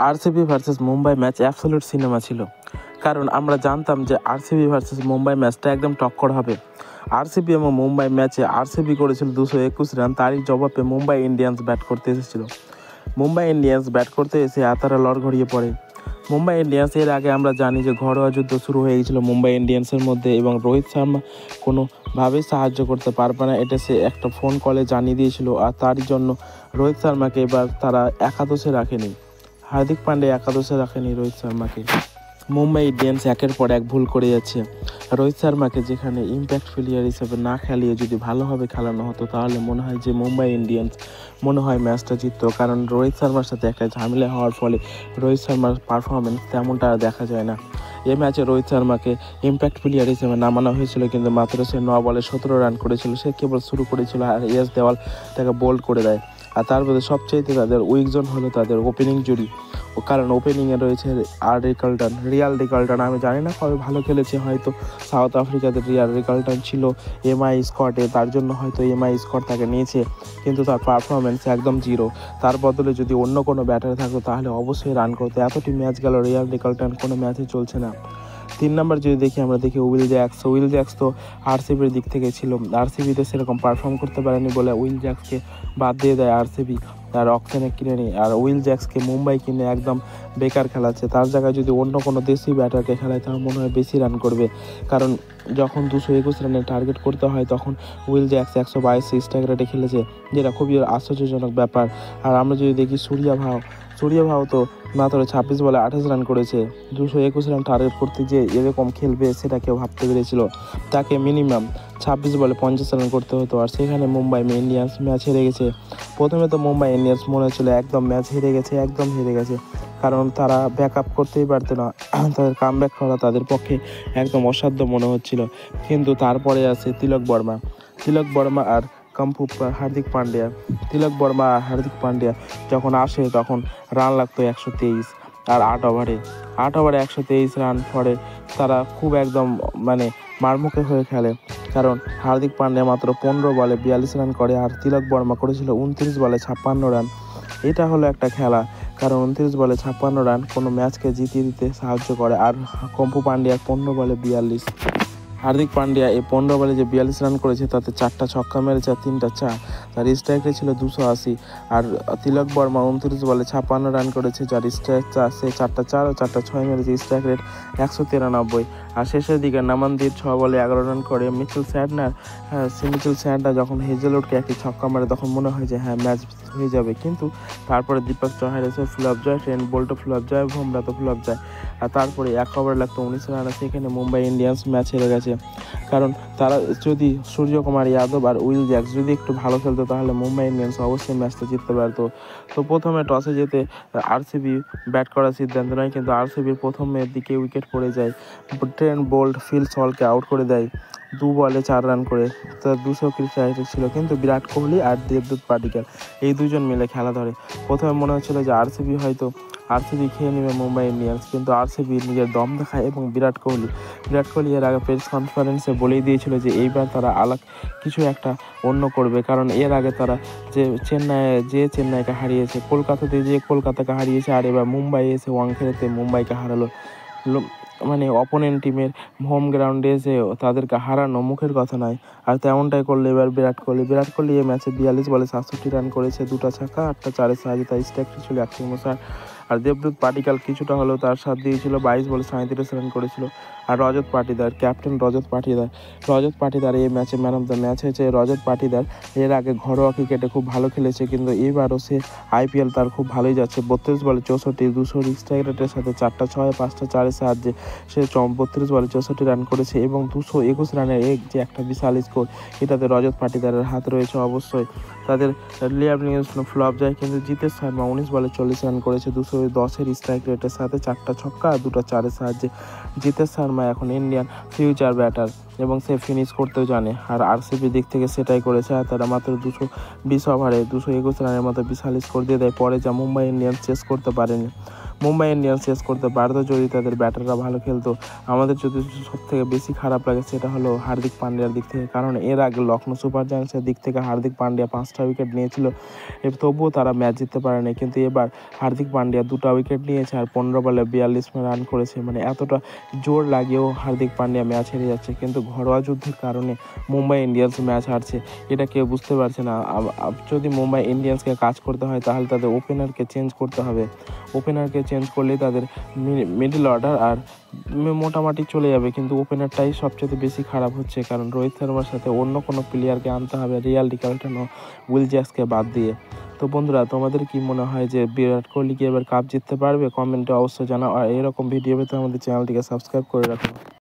RCB versus Mumbai match absolute cinema ছিল, কারণ আমরা জানতাম যে আরসিবি ভার্সেস মুম্বাই ম্যাচটা একদম টক্কর হবে। আরসিবি এবং মুম্বাই ম্যাচে আরসিবি করেছিল 221 রান, তারই জবাবে মুম্বাই ইন্ডিয়ান্স ব্যাট করতে এসেছিল। মুম্বাই ইন্ডিয়ান্স ব্যাট করতে এসে তারা লড়ঘড়িয়ে পড়ে। মুম্বাই ইন্ডিয়ান্স এর আগে আমরা জানি যে ঘরোয়া যুদ্ধ শুরু হয়ে গেছিলো মুম্বাই ইন্ডিয়ান্সের মধ্যে, এবং রোহিত শর্মা কোনোভাবেই সাহায্য করতে পারবে না, এটা সে একটা ফোন কলে জানিয়ে দিয়েছিল। আর তারই জন্য রোহিত শর্মাকে এবার তারা একাদশে রাখেনি, হার্দিক পান্ডে একাদশে রাখেনি রোহিত শর্মাকে। মুম্বাই ইন্ডিয়ান্স একের পর এক ভুল করে যাচ্ছে। রোহিত শর্মাকে যেখানে ইম্প্যাক্ট প্লেয়ার হিসেবে না খেলিয়ে যদি ভালোভাবে খেলানো হতো, তাহলে মনে হয় যে মুম্বাই ইন্ডিয়ান্স ম্যাচটা জিততো। কারণ রোহিত শর্মার সাথে একটা ঝামেলা হওয়ার ফলে রোহিত শর্মার পারফরমেন্স তেমনটা আর দেখা যায় না। এই ম্যাচে রোহিত শর্মাকে ইম্প্যাক্ট প্লেয়ার হিসেবে নামানো হয়েছিল, কিন্তু মাত্র সে 9 বলে 17 রান করেছিল। সে কেবল শুরু করেছিল আর এস দেওয়াল তাকে বোল্ড করে দেয়। আর তার মধ্যে সবচেয়ে তাদের উইক জোন হলো তাদের ওপেনিং জুড়ি, কারণ ওপেনিংয়ে রয়েছে রিয়াল রিকাল্টন। আমি জানি না কবে ভালো খেলেছে, হয়তো সাউথ আফ্রিকাতে রিয়াল রিকাল্টন ছিল এমআই স্কোয়াডে, তার জন্য হয়তো এমআই স্কোয়াড তাকে নিয়েছে, কিন্তু তার পারফরমেন্স একদম জিরো। তার বদলে যদি অন্য কোনো ব্যাটার থাকতো তাহলে অবশ্যই রান করতো। এতটি ম্যাচ গেল রিয়াল রিকাল্টন কোনো ম্যাচে চলছে না। 3 নম্বর যদি আমরা দেখি উইল জ্যাক্স তো আরসিবির দিক থেকে ছিল, আরসিবিতে সেরকম পারফর্ম করতে পারেনি বলে উইল জ্যাক্সকে বাদ দিয়ে দেয় আরসিবি, তার অকশনে কিনে নিই। আর উইল জ্যাক্সকে মুম্বাই কিনে একদম বেকার খেলাচ্ছে। তার জায়গায় যদি অন্য কোনো দেশি ব্যাটারকে খেলায় তাহলে মনে হয় বেশি রান করবে, কারণ যখন 221 রানের টার্গেট করতে হয় তখন উইল জ্যাক্স 122 স্ট্রাইক রেটে খেলেছে, যেটা খুবই আশ্চর্যজনক ব্যাপার। আর আমরা যদি দেখি সূর্য ভাও তো মাত্র 26 বলে 28 রান করেছে। 221 রান টার্গেট করতে যে এরকম খেলবে সেটা কেউ ভাবতে পেরেছিল? তাকে মিনিমাম 26 বলে 50 রান করতে হতো, আর সেখানে মুম্বাই ইন্ডিয়ান্স ম্যাচ হেরে গেছে। প্রথমে তো মুম্বাই ইন্ডিয়ান্স মনে হচ্ছিল একদম ম্যাচ হেরে গেছে, কারণ তারা ব্যাক আপ করতেই পারতো না, তাদের কামব্যাক করা তাদের পক্ষে একদম অসাধ্য মনে হচ্ছিল। কিন্তু তারপরে আসে তিলক বর্মা আর হার্দিক পান্ডিয়া যখন আসে তখন রান লাগতো 123, আর 8 ওভারে 123 রান পরে তারা খুব একদম মারমুখে হয়ে খেলে, কারণ হার্দিক পান্ডিয়া মাত্র 15 বলে 42 রান করে, আর তিলক বর্মা করেছিল 29 বলে 56 রান। এটা হলো একটা খেলা, কারণ 29 বলে 56 রান কোনো ম্যাচকে জিতিয়ে দিতে সাহায্য করে। আর কম্পু পান্ডিয়ার 15 বলে 42, হার্দিক পান্ডিয়া এই 15 বলে যে 42 রান করেছে তাতে 4টা ছক্কা মেরেছে আর 3টা চার, তার স্ট্রাইক রেট ছিল 280। আর তিলক বর্মা 29 বলে 56 রান করেছে, যার স্ট্রাইক সে 4টা 4 ও 4টা 6 মেরেছে, স্ট্রাইক রেট 193। আর শেষের দিকে নামানদীপ 6 বলে 11 রান করে। মিচেল স্যান্টনার যখন হেজেলউডকে একটি ছক্কা মারে তখন মনে হয় যে হ্যাঁ ম্যাচ হয়ে যাবে, কিন্তু তারপরে দীপক চহার এসে ফ্লপ যায়, ট্রেন্ট বোল্টও ফ্লপ যায়, বুমরা তো ফ্লপ যায়। আর তারপরে 1 ওভার লাগতো 19 রান, সেখানে মুম্বাই ইন্ডিয়ান্স ম্যাচ হেরে গেছে। কারণ তারা যদি সূর্যকুমার যাদব আর উইল জ্যাক্স যদি একটু ভালো খেলতো তাহলে মুম্বাই ইন্ডিয়ান্স অবশ্যই ম্যাচটা জিততে পারতো। তো প্রথমে টসে যেতে আরসিবি ব্যাট করার সিদ্ধান্ত নেয়, কিন্তু আরসিবির প্রথমের দিকে উইকেট পড়ে যায়। ট্রেন্ট বোল্ট ফিল সলকে আউট করে দেয় 2 বলে 4 রান করে। তার 200 ক্রিকেট ছিল, কিন্তু বিরাট কোহলি আর দেবদূত পাডিক্কাল এই দুজন মিলে খেলা ধরে। প্রথমে মনে হচ্ছিল যে আরসিবি খেয়ে নেবে মুম্বাই ইন্ডিয়ান্স, কিন্তু আরসিবি নিজের দম দেখায় এবং বিরাট কোহলি এর আগে প্রেস কনফারেন্সে বলেই দিয়েছিল যে এইবার তারা কিছু একটা অন্য করবে, কারণ এর আগে তারা চেন্নাইকে হারিয়েছে, কলকাতাকে হারিয়েছে, আর এবার মুম্বাই এসে ওয়াংখেড়েতে মুম্বাইকে হারালো। অপোনেন্ট টিমের হোম গ্রাউন্ডে এসে তাদেরকে হারানো মুখের কথা নয়, আর তেমনটাই করলো এবার বিরাট কোহলি এই ম্যাচে 42 বলে 67 রান করেছে, 2টা ছক্কা 8টা চারের সাহায্যে তার স্ট্রাইক ছিল 100। আর দেবদূত পাডিক্কাল কিছুটা হলেও তার সাথ দিয়েছিল, 22 বলে 37 রান করেছিল। আর ক্যাপ্টেন রজত পাটিদার এই ম্যাচে ম্যান অফ দ্য ম্যাচ হয়েছে। রজত পাটিদার এর আগে ঘরোয়া ক্রিকেটে খুব ভালো খেলেছে, কিন্তু এবারও সে আইপিএল তার খুব ভালোই যাচ্ছে। 32 বলে 64, 200 স্ট্রাইক রেটের সাথে 4টা 6 5টা 4-এর সাহায্যে সে 32 বলে 64 রান করেছে, এবং 221 রানের যে একটা বিশাল স্কোর, এটাতে রজত পাটিদারের হাত রয়েছে অবশ্যই। তাদের লিয়াম লিভিংস্টোন ফ্লপ যায়, কিন্তু জিতেশ শর্মা 19 বলে 40 রান করেছে 210-এর স্ট্রাইক রেটের সাথে 4টা ছক্কা আর 2টা 4-এর সাহায্যে। জিতেশ শর্মা এখন ইন্ডিয়ান ফিউচার ব্যাটার এবং সে ফিনিশ করতেও জানে, আর আরসিবির দিক থেকে সেটাই করেছে। আর তারা মাত্র 220 ওভারে 221 রানের মতো বিশাল স্কোর দিয়ে দেয়, পরে যা মুম্বাই ইন্ডিয়ান্স চেস করতে পারেনি। মুম্বাই ইন্ডিয়ান্স চেস করতে পারতো যদি তাদের ব্যাটাররা ভালো খেলতো। আমাদের যদি সব থেকে বেশি খারাপ লাগে সেটা হলো হার্দিক পান্ডিয়ার দিক থেকে, কারণ এর আগে লখনৌ সুপার জায়ান্টসের দিক থেকে হার্দিক পান্ডিয়া 5টা উইকেট নিয়েছিল, তবুও তারা ম্যাচ জিততে পারেনি। কিন্তু এবার হার্দিক পান্ডিয়া 2টা উইকেট নিয়েছে আর 15 বলে 42 রান করেছে। মানে এতটা জোর লাগেও হার্দিক পান্ডিয়া ম্যাচ হেরে যাচ্ছে, কিন্তু ঘরোয়া যুদ্ধের কারণে মুম্বাই ইন্ডিয়ান্স ম্যাচ হারছে, এটা কেউ বুঝতে পারছে না। যদি মুম্বাই ইন্ডিয়ান্সকে কাজ করতে হয় তাহলে তাদের ওপেনারকে চেঞ্জ করতে হবে। ওপেনারকে চেঞ্জ করলেই তাদের মিডল অর্ডার আর মোটামুটি চলে যাবে, কিন্তু ওপেনারটাই সবচেয়ে বেশি খারাপ হচ্ছে, কারণ রোহিত শর্মার সাথে অন্য কোনো প্লেয়ারকে আনতে হবে রিয়াল কাল্টানো উইল জ্যাক্সকে বাদ দিয়ে। তো বন্ধুরা, তোমাদের কি মনে হয় যে বিরাট কোহলি কি এবার কাপ জিততে পারবে? কমেন্টে অবশ্যই জানাও, আর এরকম ভিডিও পেতে আমাদের চ্যানেলটিকে সাবস্ক্রাইব করে রাখো।